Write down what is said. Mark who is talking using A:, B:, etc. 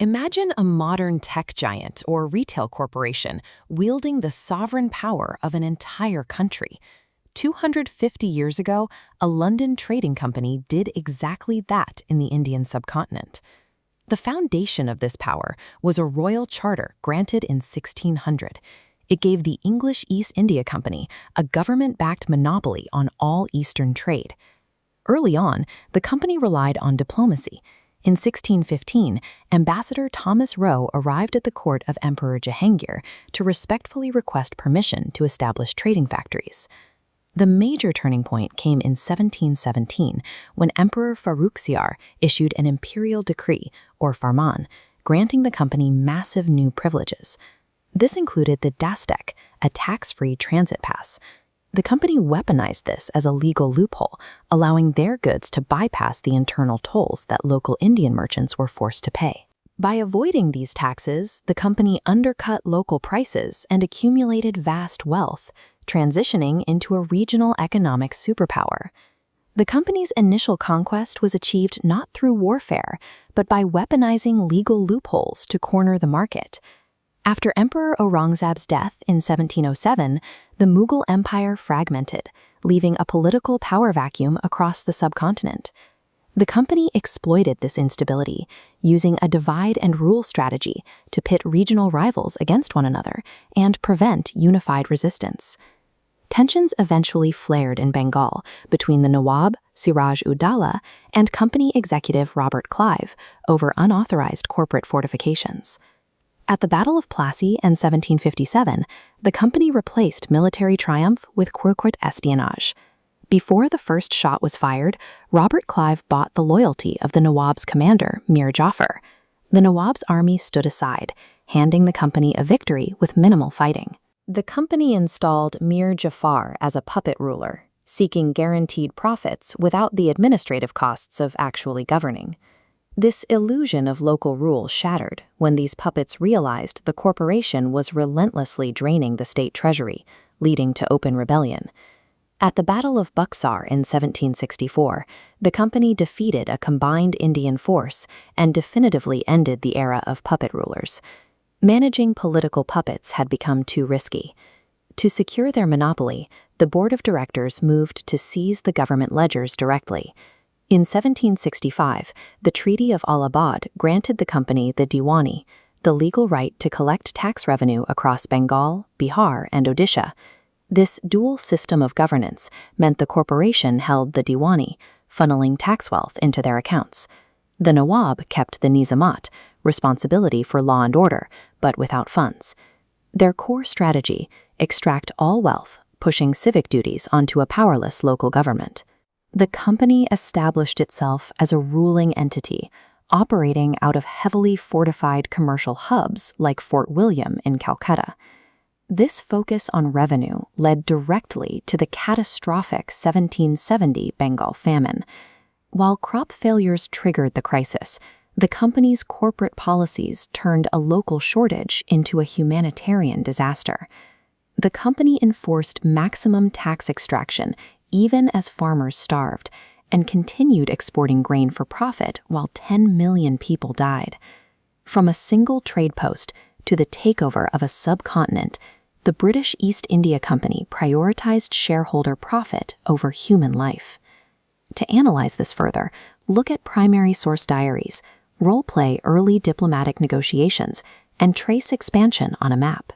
A: Imagine a modern tech giant or retail corporation wielding the sovereign power of an entire country. 250 years ago, a London trading company did exactly that in the Indian subcontinent. The foundation of this power was a royal charter granted in 1600. It gave the English East India Company a government-backed monopoly on all Eastern trade. Early on, the company relied on diplomacy. In 1615, Ambassador Thomas Roe arrived at the court of Emperor Jahangir to respectfully request permission to establish trading factories. The major turning point came in 1717, when Emperor Farrukhsiyar issued an imperial decree, or farman, granting the company massive new privileges. This included the dastek, a tax-free transit pass. The company weaponized this as a legal loophole, allowing their goods to bypass the internal tolls that local Indian merchants were forced to pay. By avoiding these taxes, the company undercut local prices and accumulated vast wealth, transitioning into a regional economic superpower. The company's initial conquest was achieved not through warfare, but by weaponizing legal loopholes to corner the market. After Emperor Aurangzeb's death in 1707, the Mughal Empire fragmented, leaving a political power vacuum across the subcontinent. The company exploited this instability, using a divide-and-rule strategy to pit regional rivals against one another and prevent unified resistance. Tensions eventually flared in Bengal between the Nawab, Siraj-ud-Dawla, and company executive Robert Clive over unauthorized corporate fortifications. At the Battle of Plassey in 1757, the company replaced military triumph with corporate espionage. Before the first shot was fired, Robert Clive bought the loyalty of the Nawab's commander, Mir Jafar. The Nawab's army stood aside, handing the company a victory with minimal fighting. The company installed Mir Jafar as a puppet ruler, seeking guaranteed profits without the administrative costs of actually governing. This illusion of local rule shattered when these puppets realized the corporation was relentlessly draining the state treasury, leading to open rebellion. At the Battle of Buxar in 1764, the company defeated a combined Indian force and definitively ended the era of puppet rulers. Managing political puppets had become too risky. To secure their monopoly, the board of directors moved to seize the government ledgers directly. In 1765, the Treaty of Allahabad granted the company the Diwani, the legal right to collect tax revenue across Bengal, Bihar, and Odisha. This dual system of governance meant the corporation held the Diwani, funneling tax wealth into their accounts. The Nawab kept the Nizamat, responsibility for law and order, but without funds. Their core strategy: extract all wealth, pushing civic duties onto a powerless local government. The company established itself as a ruling entity, operating out of heavily fortified commercial hubs like Fort William in Calcutta. This focus on revenue led directly to the catastrophic 1770 Bengal famine. While crop failures triggered the crisis, the company's corporate policies turned a local shortage into a humanitarian disaster. The company enforced maximum tax extraction even as farmers starved, and continued exporting grain for profit while 10 million people died. From a single trade post to the takeover of a subcontinent, the British East India Company prioritized shareholder profit over human life. To analyze this further, look at primary source diaries, role-play early diplomatic negotiations, and trace expansion on a map.